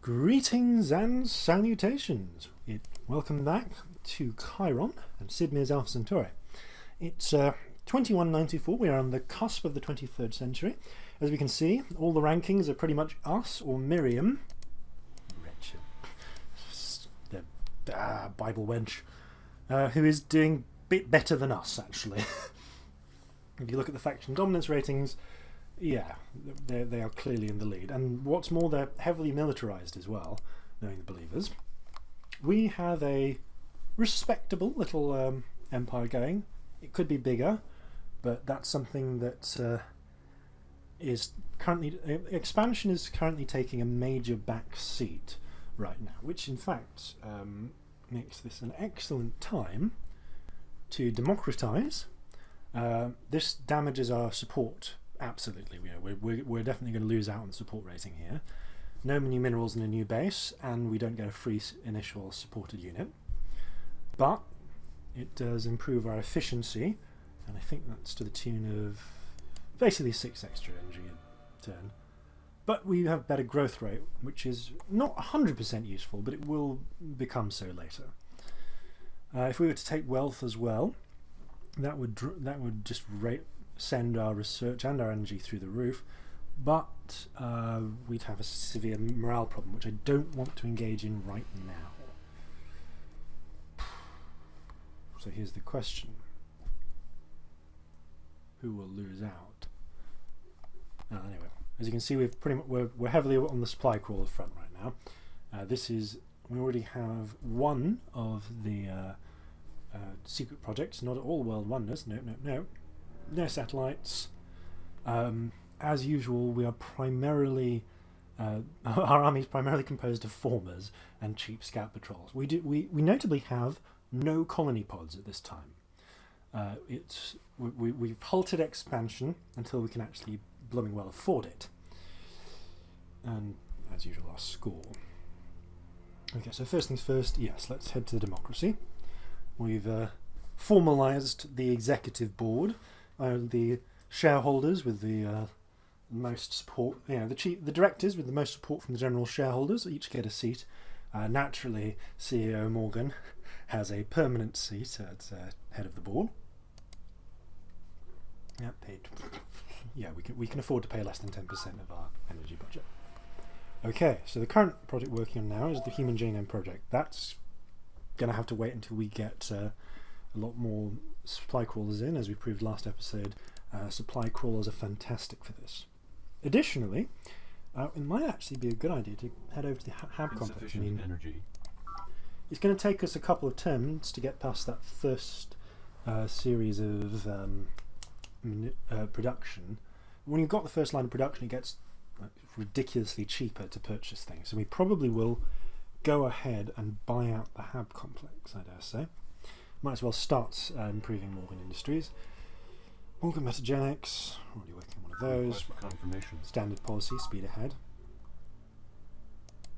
Greetings and salutations. Welcome back to Chiron and Sidmir's Alpha Centauri. It's 2194. We are on the cusp of the 23rd century. As we can see, all the rankings are pretty much us or Miriam. Wretched. The Bible wench. Who is doing a bit better than us, actually. If you look at the faction dominance ratings, yeah, they are clearly in the lead. And what's more, they're heavily militarized as well, knowing the believers. We have a respectable little empire going. It could be bigger, but that's something that is currently... expansion is currently taking a major back seat right now, which in fact makes this an excellent time to democratize. This damages our support. Absolutely, we're definitely going to lose out on the support rating here. No new minerals in a new base, and we don't get a free initial supported unit. But it does improve our efficiency, and I think that's to the tune of basically 6 extra energy a turn. But we have better growth rate, which is not 100% useful, but it will become so later. If we were to take wealth as well, that would just send our research and our energy through the roof, but we'd have a severe morale problem, which I don't want to engage in right now. So here's the question: who will lose out? Anyway, as you can see, we're heavily on the supply crawler front right now. We already have one of the secret projects, not at all world wonders. No satellites. As usual, we are primarily our army is primarily composed of formers and cheap scout patrols. We notably have no colony pods at this time. We've halted expansion until we can actually blooming well afford it. And as usual, our score. Okay, so first things first. Yes, let's head to the democracy. We've formalised the executive board. The shareholders with the most support, the directors with the most support from the general shareholders each get a seat. Naturally, CEO Morgan has a permanent seat at head of the board. Yeah, paid. Yeah, we can afford to pay less than 10% of our energy budget. Okay, so the current project working on now is the Human Genome Project. That's going to have to wait until we get a lot more supply crawlers in. As we proved last episode, supply crawlers are fantastic for this. Additionally, it might actually be a good idea to head over to the hab complex. Energy. It's going to take us a couple of turns to get past that first series of production. When you've got the first line of production, it gets ridiculously cheaper to purchase things. So we probably will go ahead and buy out the hab complex, I dare say. Might as well start improving Morgan Industries. Morgan Metagenics, already working on one of those. Confirmation. Standard policy, speed ahead.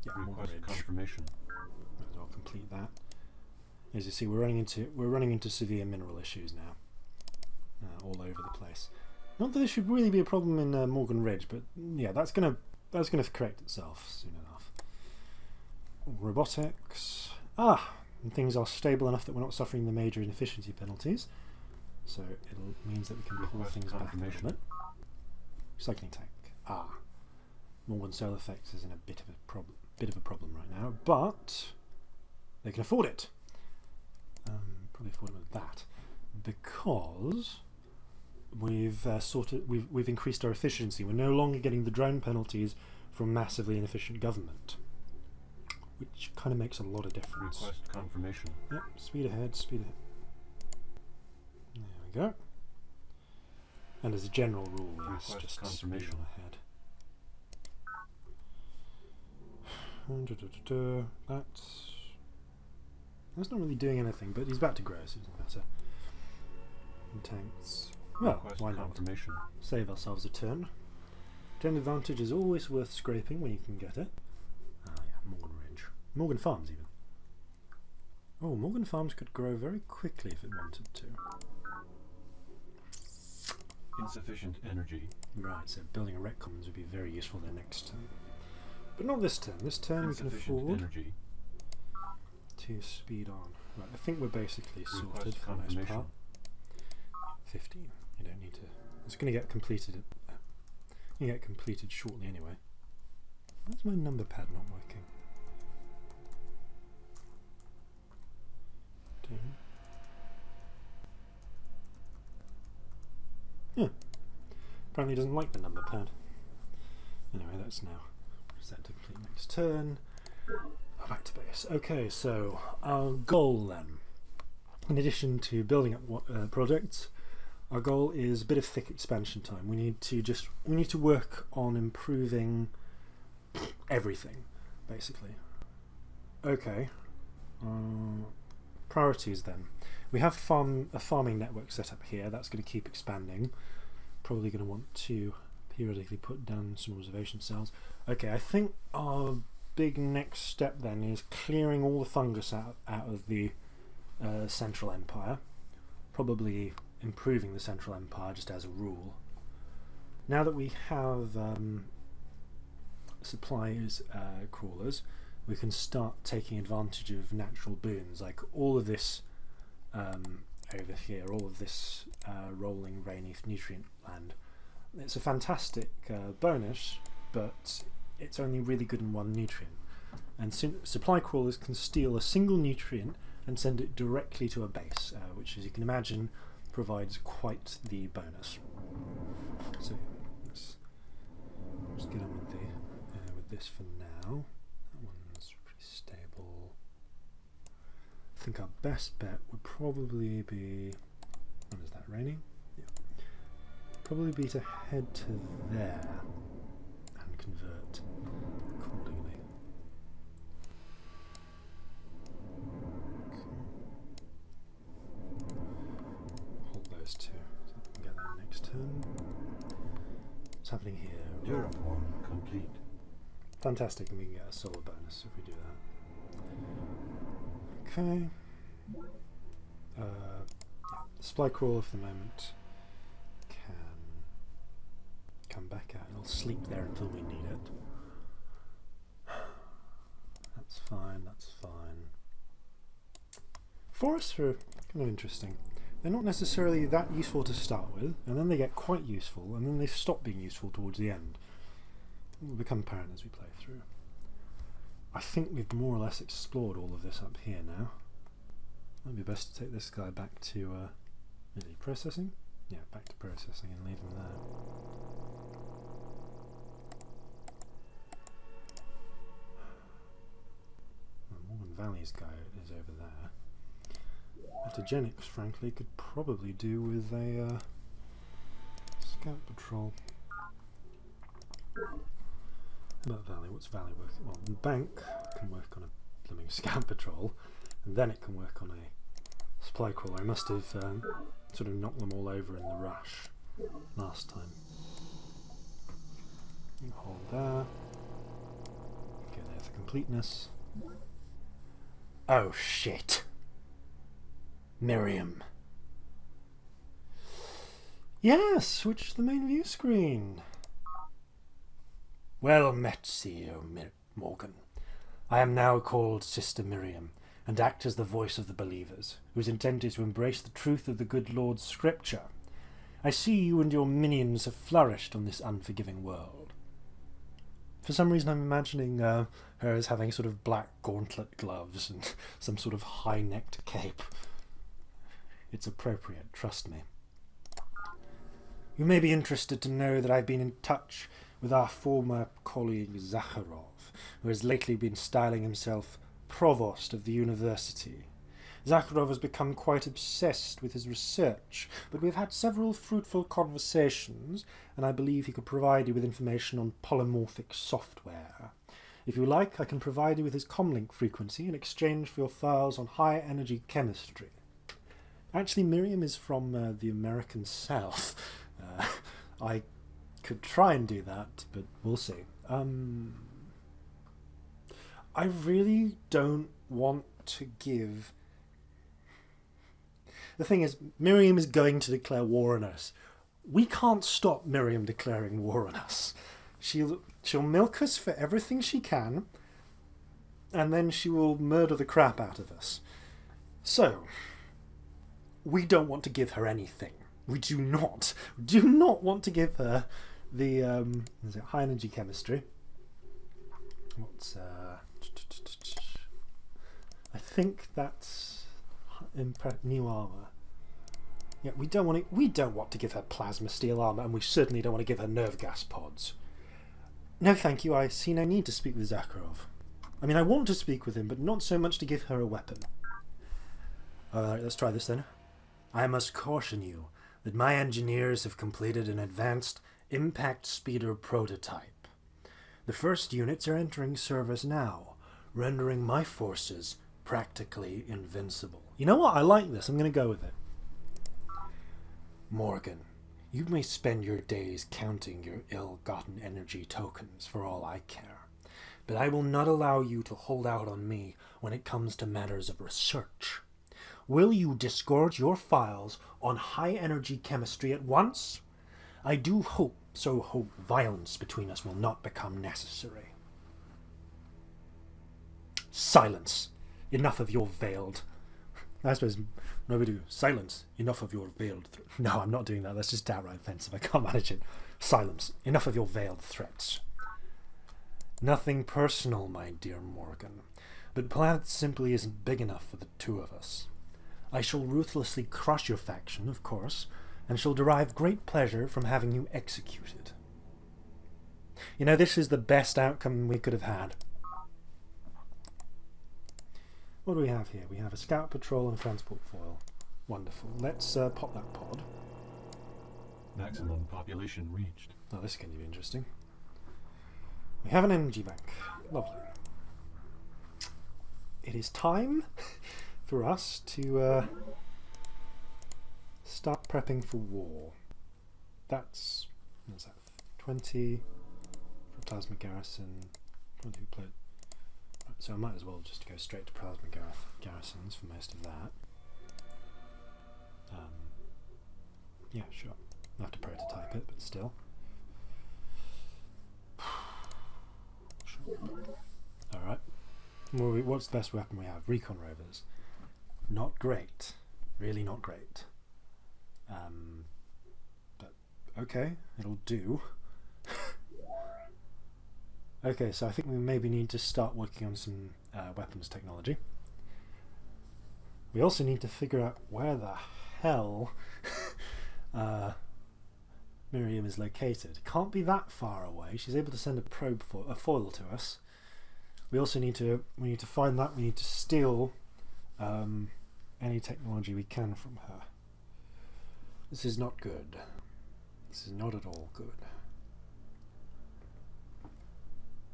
Yeah, Morgan Ridge. Confirmation. Might as well complete that. As you see, we're running into severe mineral issues now, all over the place. Not that this should really be a problem in Morgan Ridge, but yeah, that's gonna correct itself soon enough. Robotics. And things are stable enough that we're not suffering the major inefficiency penalties, so it means that we can pull things back a little bit. Recycling tank. Morgan Solar Effects is in a bit of a problem right now, but they can afford it. Probably afford it with that, because we've increased our efficiency. We're no longer getting the drone penalties from massively inefficient government, which kind of makes a lot of difference. Request confirmation. Yep, speed ahead, speed ahead. There we go. And as a general rule, yes, just speed on ahead. That's not really doing anything, but he's about to grow, so it doesn't matter. And tanks. Well, why not? Save ourselves a turn. Turn advantage is always worth scraping when you can get it. Yeah, Morgan Ridge. Morgan Farms, even. Oh, Morgan Farms could grow very quickly if it wanted to. Insufficient energy. Right, so building a rec commons would be very useful there next turn. But not this turn. This turn we can afford energy. to speed on. Right, I think we're basically sorted for the most part. 15. You don't need to. It's going to get completed. You get completed shortly anyway. Why's my number pad not working? Yeah. Apparently doesn't like the number pad. Anyway, that's now set to complete next turn. Back to base. Okay, so our goal then, in addition to building up projects, our goal is a bit of thick expansion time. We need to work on improving everything, basically. Okay. Priorities then. We have a farming network set up here. That's going to keep expanding. Probably going to want to periodically put down some observation cells. Okay, I think our big next step then is clearing all the fungus out of the Central Empire. Probably improving the Central Empire just as a rule. Now that we have supplies crawlers, we can start taking advantage of natural boons, like all of this over here, all of this rolling rainy nutrient land. It's a fantastic bonus, but it's only really good in one nutrient. And supply crawlers can steal a single nutrient and send it directly to a base, which, as you can imagine, provides quite the bonus. So let's just get on with this for now. That one's pretty stable. I think our best bet would probably be, when is that, raining? Yeah. Probably be to head to there and convert accordingly. Okay. Hold those two so we can get that next turn. What's happening here? Terraform complete. Fantastic, and we can get a solar bonus if we do that. Okay. Yeah, the supply crawler for the moment can come back out. It'll sleep there until we need it. That's fine, that's fine. Forests are kind of interesting. They're not necessarily that useful to start with, and then they get quite useful, and then they stop being useful towards the end. It will become apparent as we play through. I think we've more or less explored all of this up here now. Might be best to take this guy back to, is he processing? Yeah, back to processing and leave him there. Well, Morgan Valley's guy is over there. Metagenics, frankly, could probably do with a scout patrol. About Valley, what's Valley working? Well, the bank can work on a blooming scout patrol, and then it can work on a supply crawler. I must have sort of knocked them all over in the rush last time. Hold there. Okay, there's the completeness. Oh shit! Miriam. Yes, switch to the main view screen. Well met, CEO Morgan. I am now called Sister Miriam, and act as the voice of the believers, whose intent is to embrace the truth of the good Lord's scripture. I see you and your minions have flourished on this unforgiving world. For some reason I'm imagining her as having sort of black gauntlet gloves and some sort of high-necked cape. It's appropriate, trust me. You may be interested to know that I've been in touch with our former colleague Zakharov, who has lately been styling himself provost of the university. Zakharov has become quite obsessed with his research, but we've had several fruitful conversations, and I believe he could provide you with information on polymorphic software. If you like, I can provide you with his comlink frequency in exchange for your files on high-energy chemistry. Actually, Miriam is from the American South. I could try and do that, but we'll see. I really don't want to give... The thing is, Miriam is going to declare war on us. We can't stop Miriam declaring war on us. She'll milk us for everything she can, and then she will murder the crap out of us. So, we don't want to give her anything. We do not want to give her the is it high energy chemistry. What's I think that's new armor. Yeah, we don't want to give her plasma steel armor, and we certainly don't want to give her nerve gas pods. No, thank you. I see no need to speak with Zakharov. I mean, I want to speak with him, but not so much to give her a weapon. Alright, let's try this then. I must caution you that my engineers have completed an advanced impact speeder prototype. The first units are entering service now, rendering my forces practically invincible. You know what? I like this. I'm going to go with it. Morgan, you may spend your days counting your ill-gotten energy tokens for all I care, but I will not allow you to hold out on me when it comes to matters of research. Will you disgorge your files on high-energy chemistry at once? I do hope violence between us will not become necessary. Silence! Enough of your veiled... I suppose nobody do. Silence! Enough of your veiled... No, I'm not doing that. That's just downright offensive. I can't manage it. Silence! Enough of your veiled threats. Nothing personal, my dear Morgan, but planet simply isn't big enough for the two of us. I shall ruthlessly crush your faction, of course, and shall derive great pleasure from having you executed. You know, this is the best outcome we could have had. What do we have here? We have a scout patrol and a transport foil. Wonderful. Let's pop that pod. Maximum population reached. Oh, this is going to be interesting. We have an energy bank. Lovely. It is time for us to start prepping for war. That's... what's that? 20 for plasma garrison. 20 plate. So I might as well just go straight to plasma garrisons for most of that. Yeah, sure. I'll have to prototype it, but still. Sure. Alright. What's the best weapon we have? Recon rovers. Not great. Really not great. But okay, it'll do. Okay, so I think we maybe need to start working on some weapons technology. We also need to figure out where the hell Miriam is located. Can't be that far away. She's able to send a foil to us. We also need to find that. We need to steal any technology we can from her. This is not good. This is not at all good.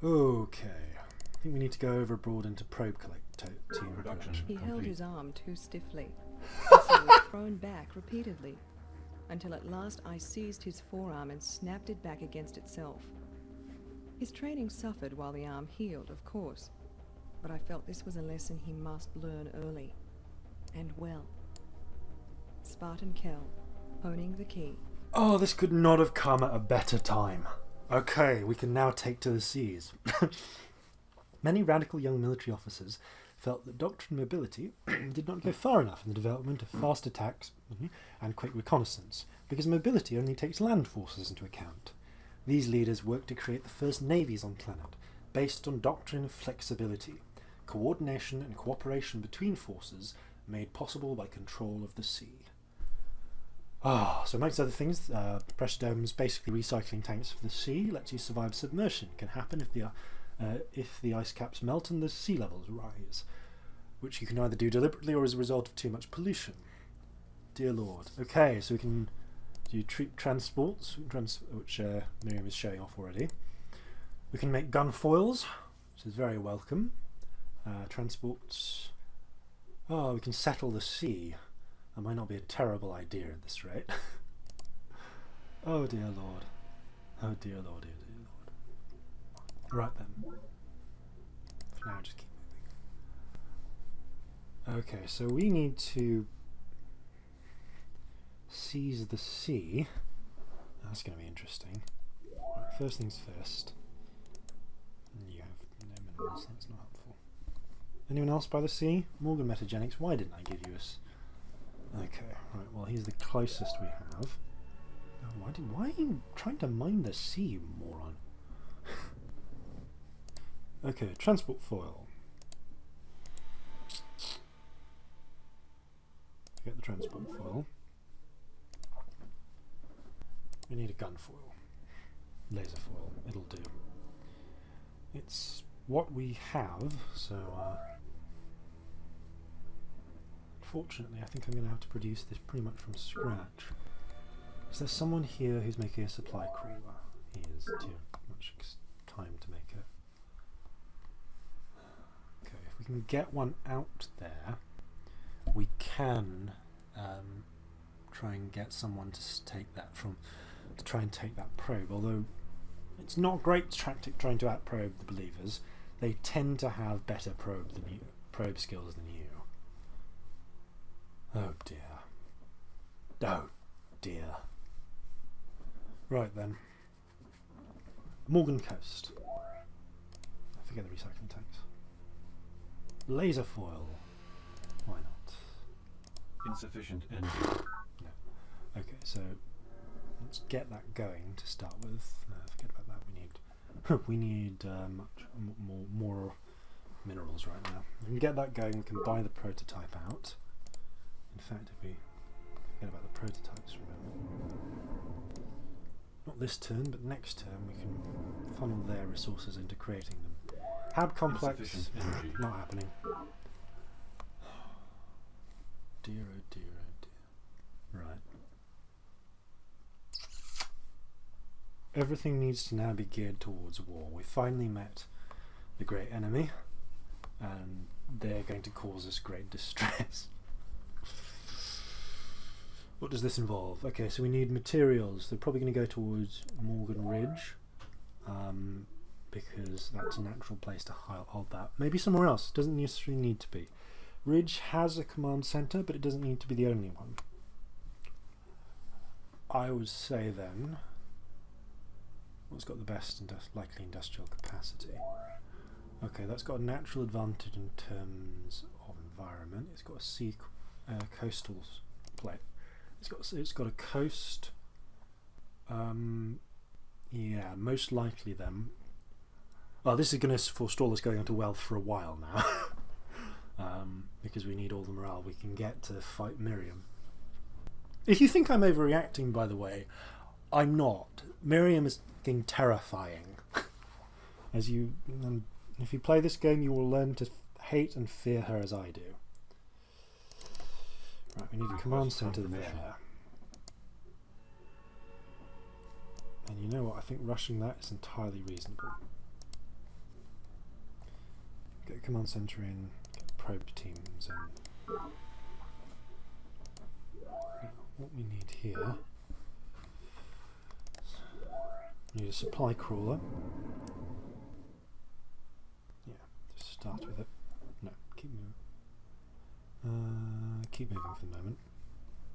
Okay, I think we need to go overboard into probe team production. He held his arm too stiffly, and so was thrown back repeatedly, until at last I seized his forearm and snapped it back against itself. His training suffered while the arm healed, of course, but I felt this was a lesson he must learn early, and well. Spartan Kell, owning the key. Oh, this could not have come at a better time. Okay, we can now take to the seas. Many radical young military officers felt that doctrine mobility did not go far enough in the development of fast attacks and quick reconnaissance, because mobility only takes land forces into account. These leaders worked to create the first navies on planet, based on doctrine of flexibility, coordination and cooperation between forces made possible by control of the sea. So amongst other things, pressure domes, basically recycling tanks for the sea, lets you survive submersion. Can happen if the ice caps melt and the sea levels rise, which you can either do deliberately or as a result of too much pollution. Dear Lord. Okay, so we can do troop transports, which Miriam is showing off already. We can make gun foils, which is very welcome. Transports. Oh, we can settle the sea. That might not be a terrible idea at this rate. Oh dear Lord. Oh dear Lord, dear Lord. Right then. For now, just keep moving. Okay, so we need to seize the sea. That's going to be interesting. Right, first things first. You have no minerals, that's not helpful. Anyone else by the sea? Morgan Metagenics, why didn't I give you us? Okay, right, well here's the closest we have. Oh, why are you trying to mine the sea, you moron? Okay, transport foil. Get the transport foil. We need a gun foil. Laser foil, it'll do. It's what we have, so unfortunately I think I'm going to have to produce this pretty much from scratch. Is there someone here who's making a supply crawler? He is too much time to make it. Okay, if we can get one out there, we can try and get someone to take that to try and take that probe. Although it's not a great tactic trying to outprobe the believers. They tend to have better probe skills than you. Oh dear. Oh dear. Right then. Morgan Coast. I forget the recycling tanks. Laser foil. Why not? Insufficient energy. No. Okay, so let's get that going to start with. Forget about that. We need much more minerals right now. We can get that going. We can buy the prototype out. In fact, if we forget about the prototypes, remember, not this turn, but next turn, we can funnel their resources into creating them. Hab complex, not happening. Dear, oh dear, oh dear. Right. Everything needs to now be geared towards war. We finally met the great enemy, and they're going to cause us great distress. What does this involve? Okay, so we need materials. They're probably going to go towards Morgan Ridge, because that's a natural place to hold that. Maybe somewhere else. Doesn't necessarily need to be. Ridge has a command center, but it doesn't need to be the only one. I would say then, what's got the best likely industrial capacity? Okay, that's got a natural advantage in terms of environment. It's got a sea coastal plate. It's got a coast. Yeah, most likely then. Oh, this is going to forestall us going on to wealth for a while now. Because we need all the morale we can get to fight Miriam. If you think I'm overreacting, by the way, I'm not. Miriam is fucking terrifying. If you play this game, you will learn to hate and fear her as I do. Right, we need a command center there. And you know what? I think rushing that is entirely reasonable. Get a command center in, get probe teams in. What we need here, we need a supply crawler. Yeah, just start with it. No, keep moving. Keep moving for the moment.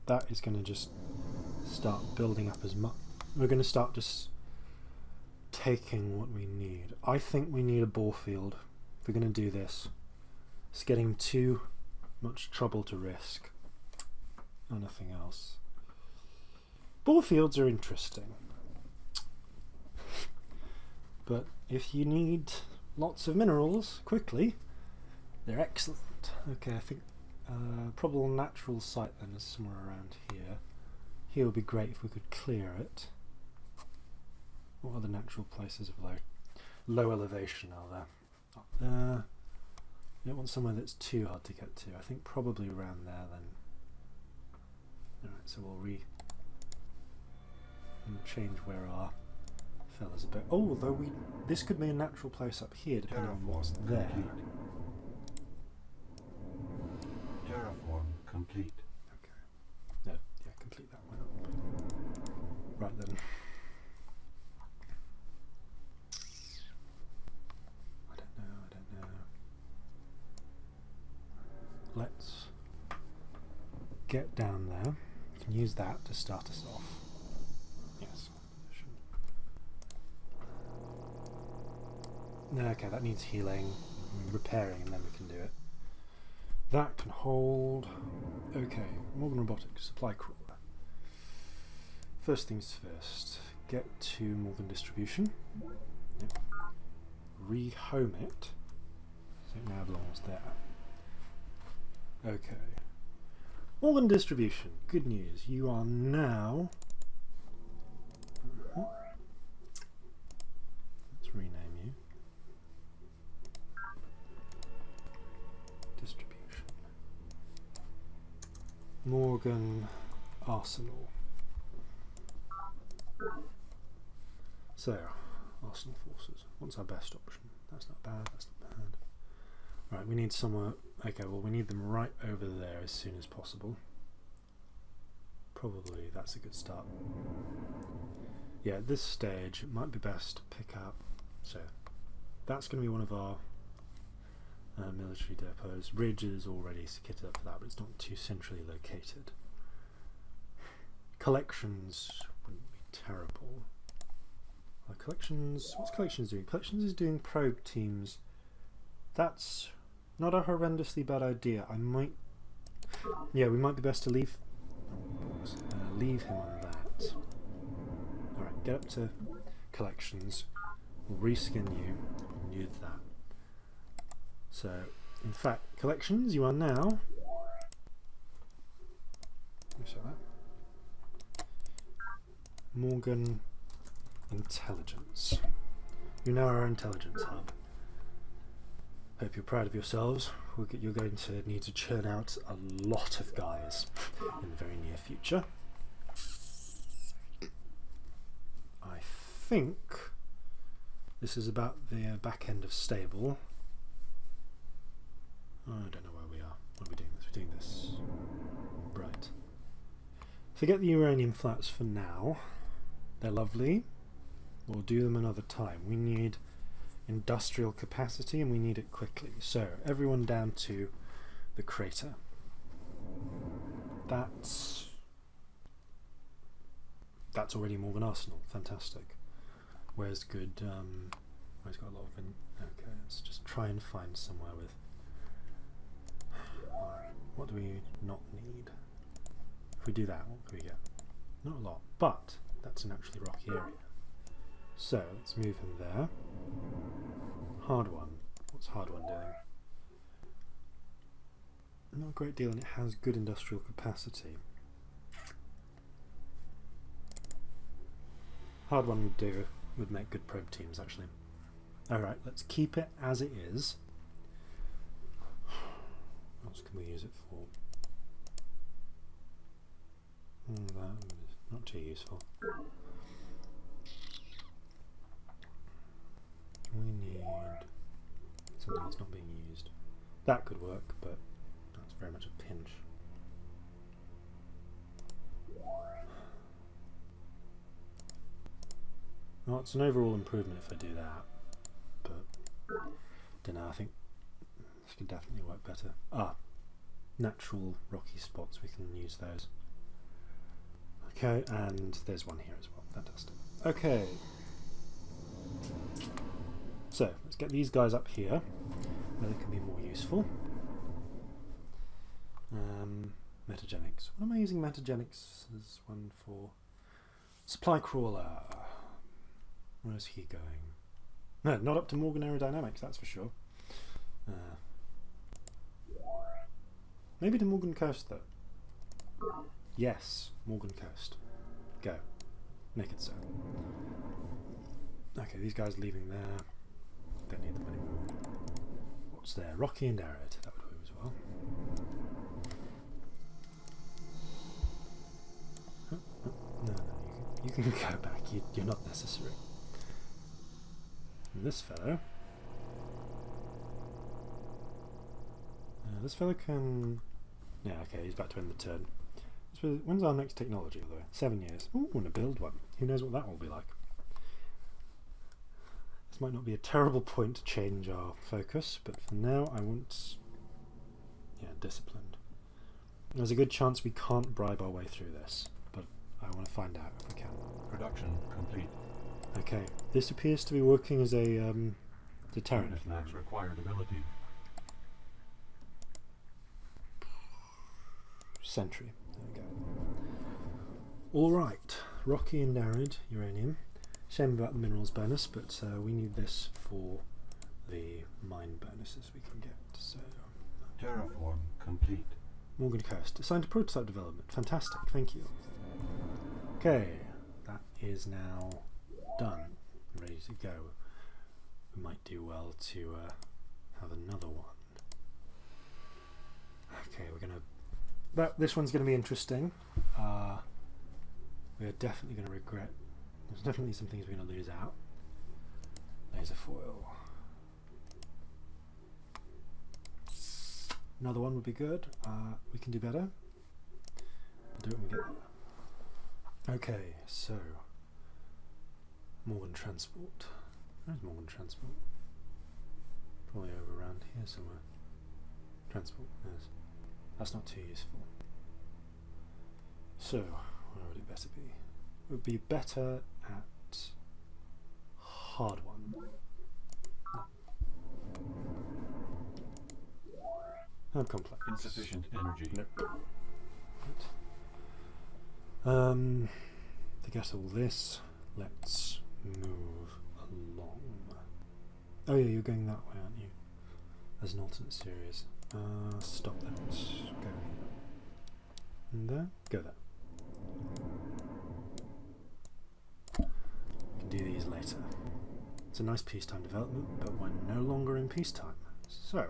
That is going to just start building up as much. We're going to start just taking what we need. I think we need a ball field if we're going to do this. It's getting too much trouble to risk. Or nothing else. Ball fields are interesting. But if you need lots of minerals quickly, they're excellent. Okay, I think probable natural site then is somewhere around here. Here would be great if we could clear it. What other natural places of low elevation are there? Up there. You don't want somewhere that's too hard to get to. I think probably around there then. Alright, so we'll change where our fellas a bit. Oh, although this could be a natural place up here depending on what's there. Terraform complete. Okay. No, yeah, complete that one. Right then. I don't know. Let's get down there. We can use that to start us off. Yes. No, okay, that needs healing, repairing, and then we can do it. That can hold. Okay, Morgan Robotics, supply crawler. First things first, get to Morgan Distribution. Yep. Rehome it. So it now belongs there. Okay. Morgan Distribution, good news. You are now. Let's rename you. Distribution. Morgan Arsenal. So, Arsenal forces. What's our best option? That's not bad, that's not bad. Right, we need somewhere. Okay, well, we need them right over there as soon as possible. Probably that's a good start. Yeah, at this stage, it might be best to pick up. So, that's going to be one of our military depots. Ridge is already kitted up for that, but it's not too centrally located. Collections wouldn't be terrible. Collections. What's Collections doing? Collections is doing probe teams. That's not a horrendously bad idea. I might. Yeah, we might be best to leave. Leave him on that. All right, get up to Collections. We'll reskin you and use that. So, in fact, Collections, you are now. Let me show that. Morgan Intelligence. You're now our intelligence hub. Hope you're proud of yourselves. You're going to need to churn out a lot of guys in the very near future. I think this is about the back end of stable. I don't know where we are. What are we doing this? We're doing this. Right. Forget the uranium flats for now. They're lovely. We'll do them another time. We need industrial capacity and we need it quickly. So everyone down to the crater. That's already Morgan Arsenal. Fantastic. Where's good? Where's got a lot of? Okay, let's just try and find somewhere with. What do we not need? If we do that, what can we get? Not a lot, but that's a naturally rocky area. So let's move him there. Hard one. What's hard one doing? Not a great deal, and it has good industrial capacity. Hard one would make good probe teams actually. Alright, let's keep it as it is. What else can we use it for? That is not too useful. We need something that's not being used. That could work, but that's very much a pinch. Well, it's an overall improvement if I do that, but don't know, I think this could definitely work better. Natural rocky spots, we can use those. Okay, and there's one here as well. Fantastic. Okay. So, let's get these guys up here, where they can be more useful. Metagenics. What am I using metagenics as one for? Supply crawler. Where's he going? No, not up to Morgan Aerodynamics, that's for sure. Maybe to Morgan Coast, though. Yes, Morgan Coast. Go. Make it so. Okay, these guys leaving there. Don't need them anymore. What's there? Rocky and arid. That would do as well. No, you can go back. You're not necessary. And this fellow. This fellow can. Yeah, okay, he's about to end the turn. So when's our next technology, although? 7 years. Ooh, I want to build one. Who knows what that will be like? This might not be a terrible point to change our focus, but for now I want, disciplined. There's a good chance we can't bribe our way through this, but I want to find out if we can. Production complete. Okay, this appears to be working as a Deterrent. SMAC's required ability. Sentry. There we go. Alright. Rocky and arid uranium. Shame about the minerals bonus, but we need this for the mine bonuses we can get. So, Terraform complete. Morgan Coast. Assigned to prototype development. Fantastic. Thank you. Okay. That is now done. Ready to go. We might do well to have another one. Okay, we're gonna. This one's going to be interesting. We are definitely going to regret. There's definitely some things we're going to lose out. Laser foil. Another one would be good. We can do better. We'll do it when we get there. Okay, so Morgan Transport. Where's Morgan Transport? Probably over around here somewhere. Transport, yes. That's not too useful. So, where would it better be? It would be better at hard one. Hard complex. Insufficient energy. Nope. To get all this, let's move along. Oh yeah, you're going that way, aren't you? As an alternate series. Stop that. Go in there. Go there. We can do these later. It's a nice peacetime development, but we're no longer in peacetime. So,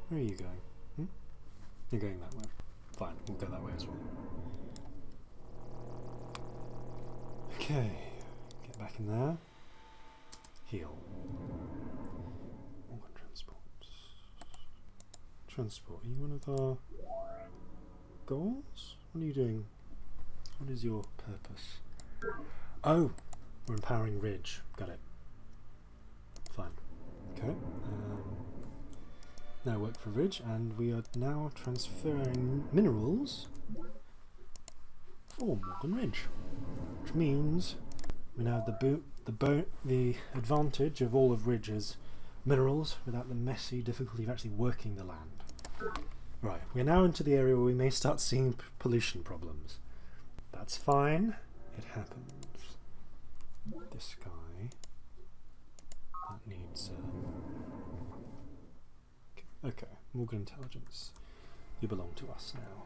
where are you going? You're going that way. Fine, we'll go that way as well. Okay, get back in there. Heal. Organ transport. Transport. Are you one of our goals? What are you doing? What is your purpose? Oh, we're empowering Ridge. Got it. Fine. Okay. Now work for Ridge, and we are now transferring minerals for Morgan Ridge, which means we now have the advantage of all of Ridge's minerals without the messy difficulty of actually working the land. Right, we're now into the area where we may start seeing pollution problems. That's fine, it happens. This guy, that needs okay, Morgan Intelligence. You belong to us now.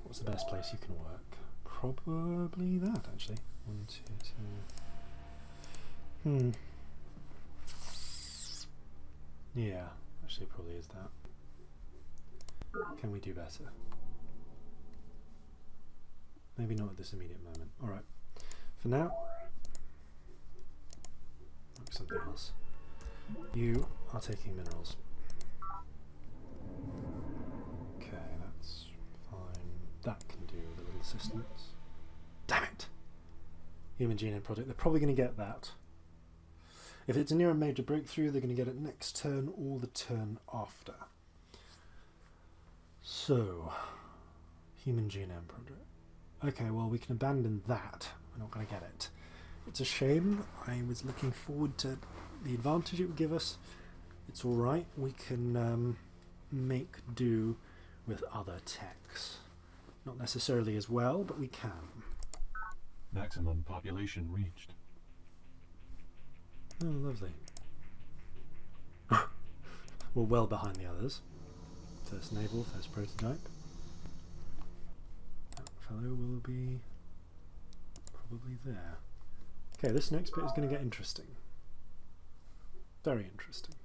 What's the best place you can work? Probably that, actually. 1, 2, 2. Yeah, actually it probably is that. Can we do better? Maybe not at this immediate moment. Alright. For now, look, something else. You are taking minerals. Okay, that's fine. That can do with a little assistance. Damn it! Human Genome Project. They're probably going to get that. If it's near a major breakthrough, they're going to get it next turn or the turn after. So, Human Genome Project. Okay, well, we can abandon that. We're not going to get it. It's a shame. I was looking forward to the advantage it would give us. It's alright. We can make do with other techs. Not necessarily as well, but we can. Maximum population reached. Oh, lovely. We're well behind the others. First naval, first prototype. That fellow will be probably there. Okay, this next bit is going to get interesting. Very interesting.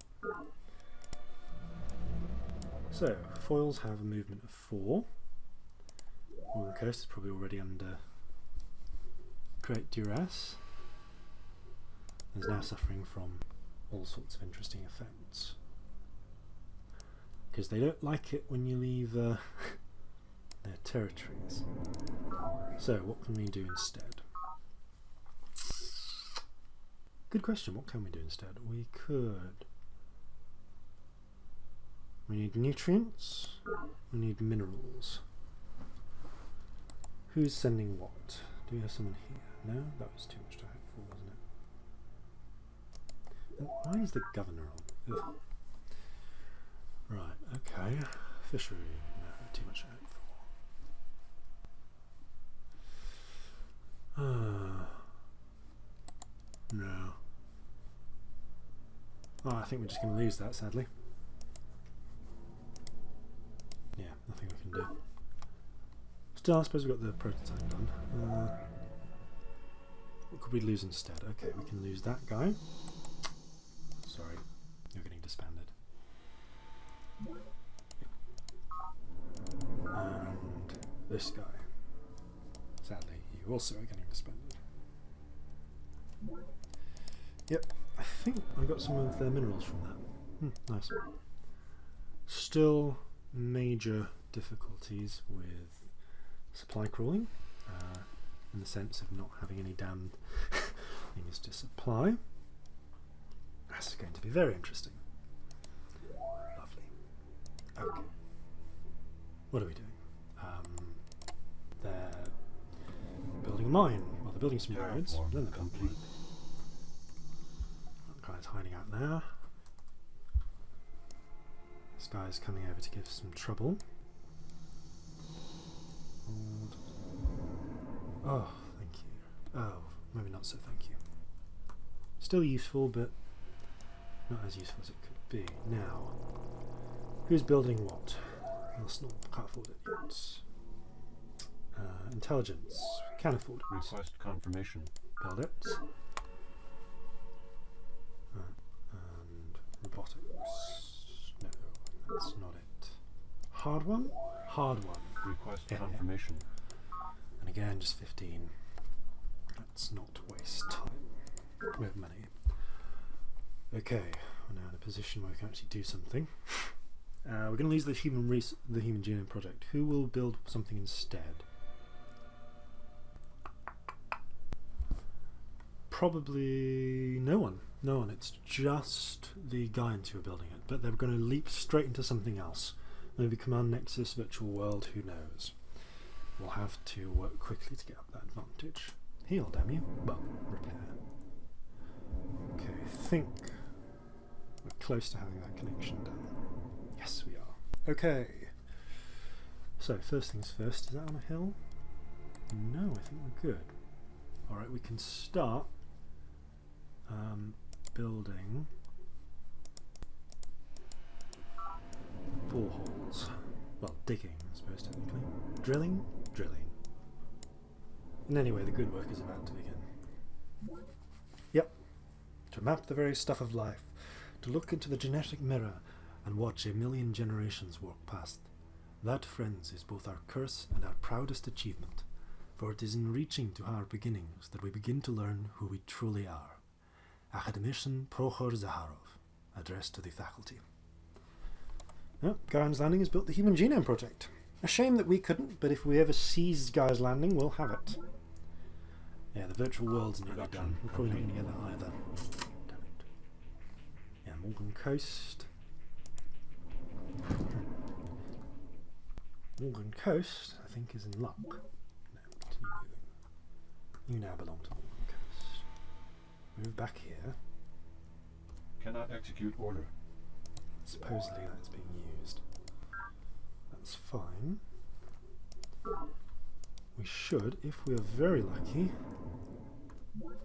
So, foils have a movement of 4. Morgan Coast is probably already under great duress. Is now suffering from all sorts of interesting effects. Because they don't like it when you leave their territories. So, what can we do instead? Good question, what can we do instead? We could... We need nutrients, we need minerals. Who's sending what? Do we have someone here? No, that was too much to hope for, wasn't it? And why is the governor on? Ugh. Right, okay. Fishery, no, too much to hope for. No. Oh, I think we're just going to lose that, sadly. Yeah, nothing we can do. Still, I suppose we've got the prototype done. What could we lose instead? Okay, we can lose that guy. Sorry, you're getting disbanded. And this guy. Sadly, you also are getting disbanded. Yep, I think I got some of the minerals from that. Nice. Still major difficulties with supply crawling, in the sense of not having any damn things to supply. That's going to be very interesting. Lovely. Okay. What are we doing? They're building a mine. Well, they're building some roads. Then they're complete. That guy's hiding out there. This guy's coming over to give some trouble. And oh, thank you. Oh, maybe not so thank you. Still useful, but not as useful as it could be. Now, who's building what? Arsenal, can't afford it yet. Intelligence, can afford it. Request confirmation. Build it. And robotics. No, that's not it. Hard one? Hard one. Request confirmation. And again, just 15. Let's not waste time. We have money. Okay, we're now in a position where we can actually do something. We're going to lose the human genome project. Who will build something instead? Probably no one. No one. It's just the Gaians who are building it. But they're going to leap straight into something else. Maybe Command Nexus, Virtual World, who knows. We'll have to work quickly to get up that advantage. Heal, damn you. Well, repair. Okay, I think we're close to having that connection done. Yes, we are. Okay. So, first things first, is that on a hill? No, I think we're good. Alright, we can start building boreholes. Well, digging, I suppose, technically. Drilling? Drilling. And anyway, the good work is about to begin. Yep. To map the very stuff of life. To look into the genetic mirror and watch 1,000,000 generations walk past. That, friends, is both our curse and our proudest achievement. For it is in reaching to our beginnings that we begin to learn who we truly are. Academician Prokhor Zaharov, addressed to the faculty. Well, Gaian's Landing has built the Human Genome Project. A shame that we couldn't, but if we ever seize Gaia's Landing, we'll have it. Yeah, the virtual world's nearly done. We're probably not going to get that either. Damn it. Yeah, Morgan Coast. Morgan Coast, I think, is in luck. No, continue moving. You now belong to Morgan Coast. Move back here. Cannot execute order. Supposedly that's being used. That's fine. We should, if we are very lucky,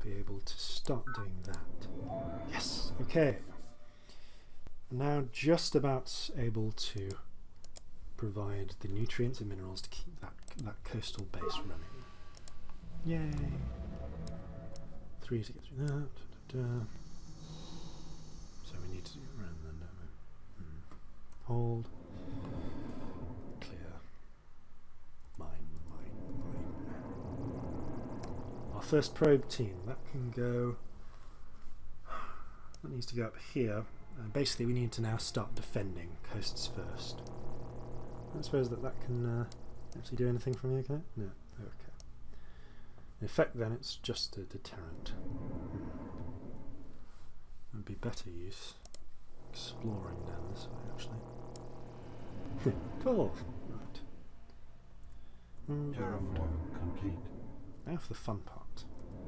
be able to start doing that. Yes, okay. Now just about able to provide the nutrients and minerals to keep that coastal base running. Yay! 3 to get through that. Da, da, da. So we need to do it around then, don't we? Hold. Clear. Mine. Our first probe team, that can go... That needs to go up here. Basically we need to now start defending coasts first. I suppose that can actually do anything from here, can it? No. Okay. In effect then it's just a deterrent. Would be better use exploring down this way actually. Cool. Right. Terraform complete. Now for the fun part.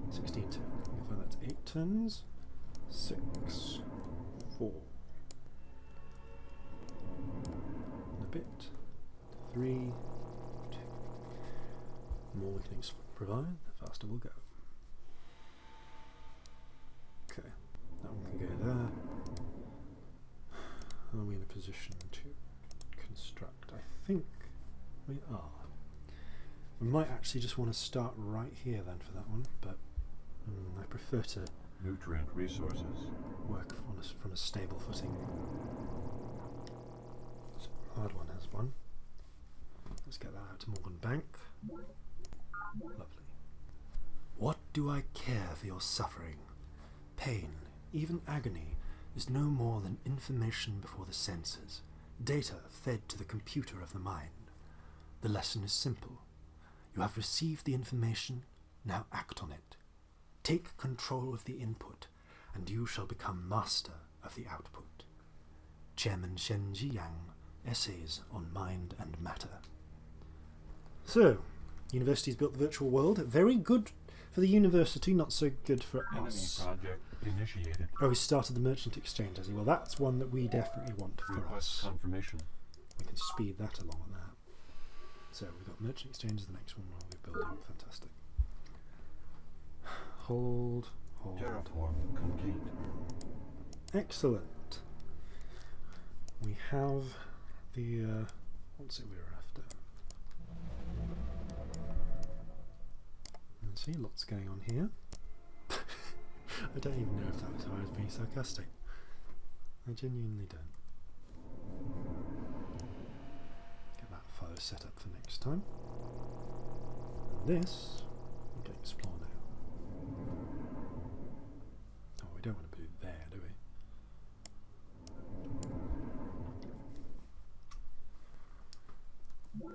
16 turns. So that's 8 turns. 6, 4. And a bit. 3, 2. The more we can provide, the faster we'll go. Okay, that one can go there. Are we in a position to construct? I think we are. We might actually just want to start right here then for that one, but I prefer to Nutrient resources. work on from a stable footing. So hard one has one. Let's get that out to Morgan Bank. Lovely. What do I care for your suffering? Pain, even agony, is no more than information before the senses, data fed to the computer of the mind. The lesson is simple. You have received the information, now act on it. Take control of the input, and you shall become master of the output. Chairman Shen Jiyang, Essays on Mind and Matter. So, university's built the virtual world. Very good for the university, not so good for Enemy us. project initiated. Oh, we started the merchant exchange, has he? Well, that's one that we definitely want for Request us. confirmation. We can speed that along on that. So we've got merchant exchange is the next one we'll be building. Fantastic. Hold. Terraform complete. Excellent. We have the what's it we were after? Let's see, lots going on here. I don't even know if that was how I was being sarcastic. I genuinely don't. Get that file set up for next time. And this we can explore now. Oh, we don't want to put it there, do we?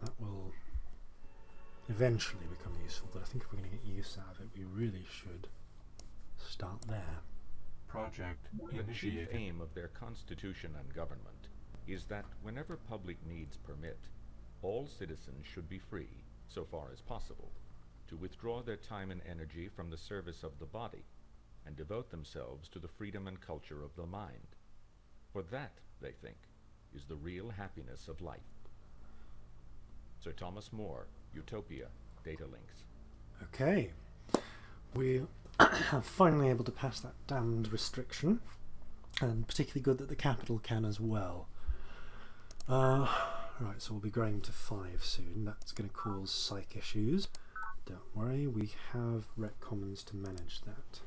That will eventually become useful, but I think if we're going to get use out of it, we really should start there. Project The chief initiated. aim of their constitution and government is that whenever public needs permit, all citizens should be free, so far as possible, to withdraw their time and energy from the service of the body and devote themselves to the freedom and culture of the mind. For that, they think, is the real happiness of life. Sir Thomas More, Utopia, Data Links. Okay, we are finally able to pass that damned restriction, and particularly good that the capital can as well. Right, so we'll be growing to 5 soon. That's going to cause psych issues. Don't worry, we have Rec Commons to manage that.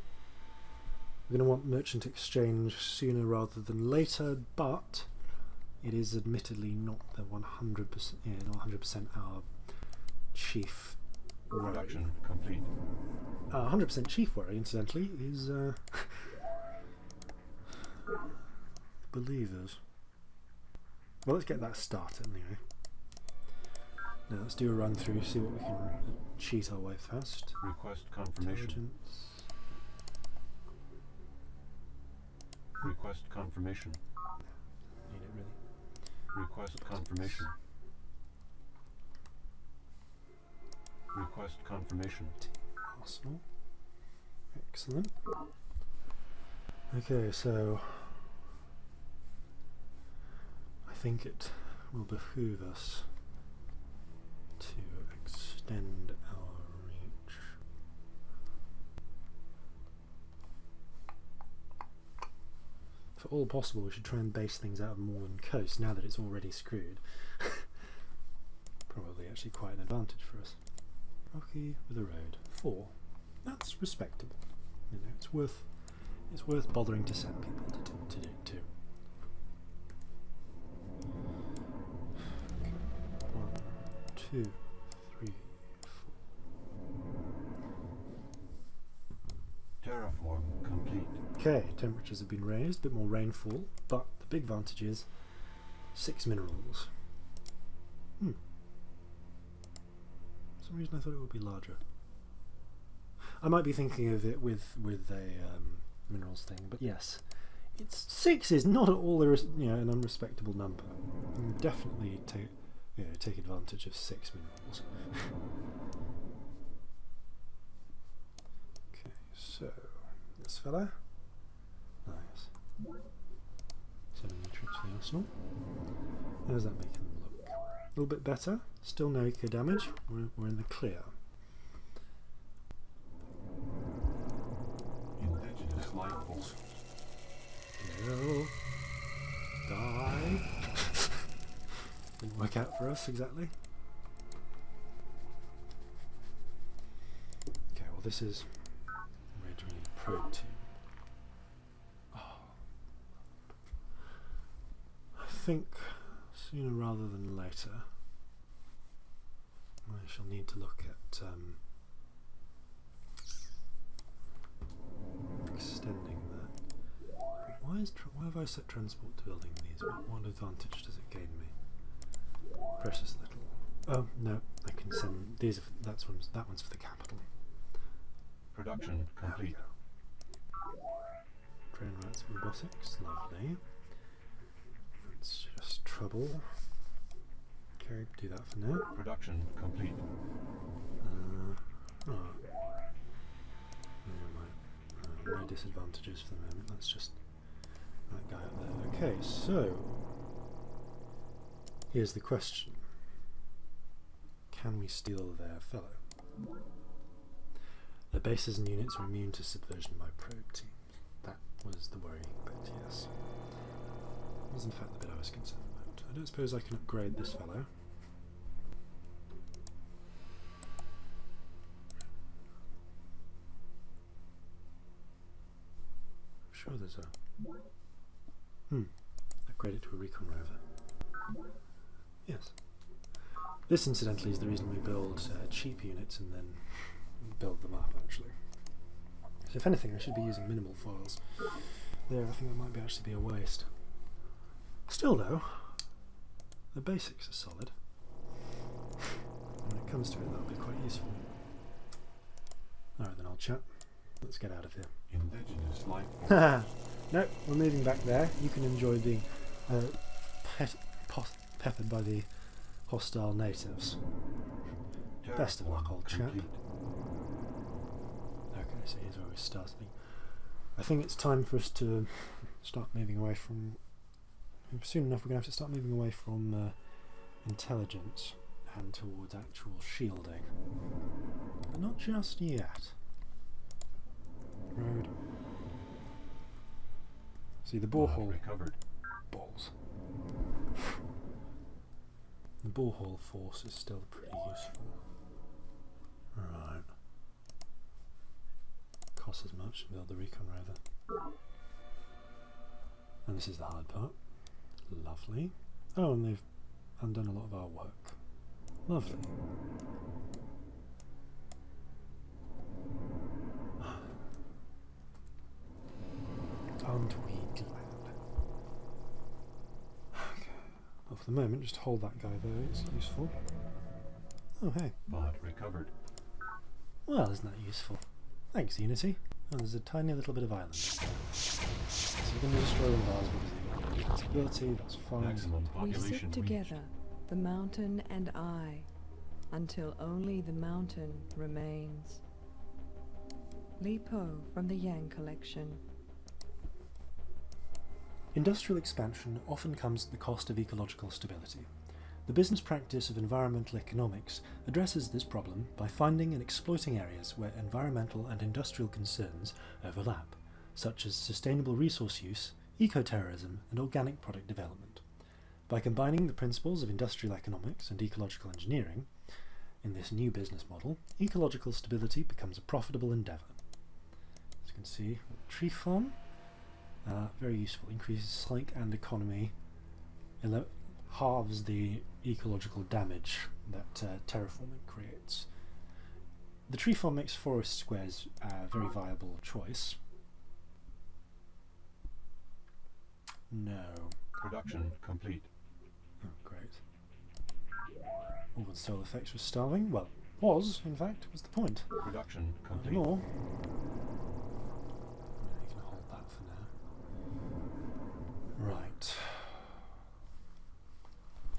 We're going to want merchant exchange sooner rather than later, but it is admittedly not the 100%, not 100% our chief worry. Production complete. 100% chief worry, incidentally, is believers. Well, let's get that started anyway. Now let's do a run through, see what we can cheat our way past. Request confirmation. Intelligence. Request confirmation. Need it really. Request confirmation. Request confirmation. Arsenal. Excellent. Okay, so I think it will behoove us to extend our reach. If at all possible, we should try and base things out of Moreland Coast now that it's already screwed. Probably actually quite an advantage for us. Rocky with a road. 4. That's respectable. You know, it's worth bothering to send people to do it too. 1, 2, 3, 4. Terraform complete. Okay, temperatures have been raised, a bit more rainfall, but the big advantage is 6 minerals. For some reason I thought it would be larger. I might be thinking of it with a minerals thing, but yes, it's 6 is not at all an unrespectable number. You can definitely take advantage of 6 minerals. this fella. Nice. 7 new troops for the arsenal. How does that make them look? A little bit better. Still no eco damage. We're in the clear. Indigenous life force. Kill. Die. Didn't work out for us exactly. Okay, well this is originally probe team. Oh. I think sooner rather than later I shall need to look at extending that. Why have I set transport to building these? What advantage does it gain me? Precious little. Oh no, I can send these. That one's for the capital. Production complete. Train routes robotics, lovely. That's just trouble. Okay, do that for now. Production complete. Oh. No disadvantages for the moment. That's just that guy up there. Okay, so here's the question. Can we steal their fellow? The bases and units are immune to subversion by probe teams. That was the worrying bit, yes. That was in fact the bit I was concerned about. I don't suppose I can upgrade this fellow. I'm sure there's a... upgrade it to a recon rover. Yes. This, incidentally, is the reason we build cheap units and then build them up, actually. So if anything, I should be using minimal foils. There, I think that might actually be a waste. Still, though, the basics are solid. When it comes to it, that'll be quite useful. Alright then, old chap. Let's get out of here. Indigenous life force. No, we're moving back there. You can enjoy being peppered by the hostile natives. Best of luck, old chap. Complete. Okay, so here's where we're starting. I think it's time for us to start moving away from... Soon enough we're going to have to start moving away from intelligence and towards actual shielding. But not just yet. Road. See, the borehole... Recovered. Balls. The borehole force is still pretty useful. Right. Costs as much to build the recon rover. And this is the hard part. Lovely. Oh, and they've undone a lot of our work. Lovely. Aren't we glad? Okay. Well, for the moment, just hold that guy there, it's useful. Oh, hey. Bot recovered. Well, isn't that useful? Thanks, Unity. Oh, there's a tiny little bit of island. So we're going to destroy one of ours because of defensibility, that's fine. Maximum We population sit together, the mountain and I, until only the mountain remains. Li Po from the Yang Collection. Industrial expansion often comes at the cost of ecological stability. The business practice of environmental economics addresses this problem by finding and exploiting areas where environmental and industrial concerns overlap, such as sustainable resource use, eco-terrorism, and organic product development. By combining the principles of industrial economics and ecological engineering, in this new business model, ecological stability becomes a profitable endeavour. As you can see, tree farm, very useful, increases psych and economy, halves the ecological damage that terraforming creates. The tree farm makes forest squares a very viable choice. No. Production complete. Oh, great. All the solar effects was starving. Well, was, in fact, was the point. Production Not complete. anymore. You can hold that for now. Right.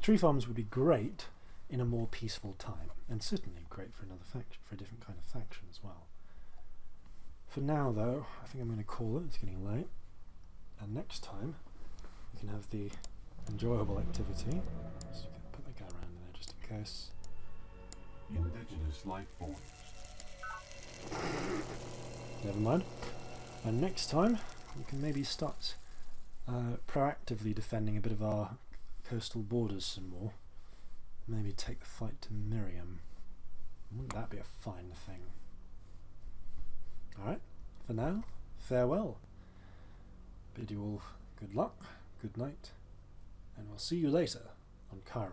Tree farms would be great in a more peaceful time, and certainly great for another faction, for a different kind of faction as well. For now, though, I think I'm going to call it. It's getting late. And next time, we can have the enjoyable activity. So you can put that guy around in there just in case. Indigenous life forms. Never mind. And next time, we can maybe start proactively defending a bit of our coastal borders some more. Maybe take the fight to Miriam. Wouldn't that be a fine thing? Alright, for now, farewell. Bid you all good luck, good night, and we'll see you later on Chiron.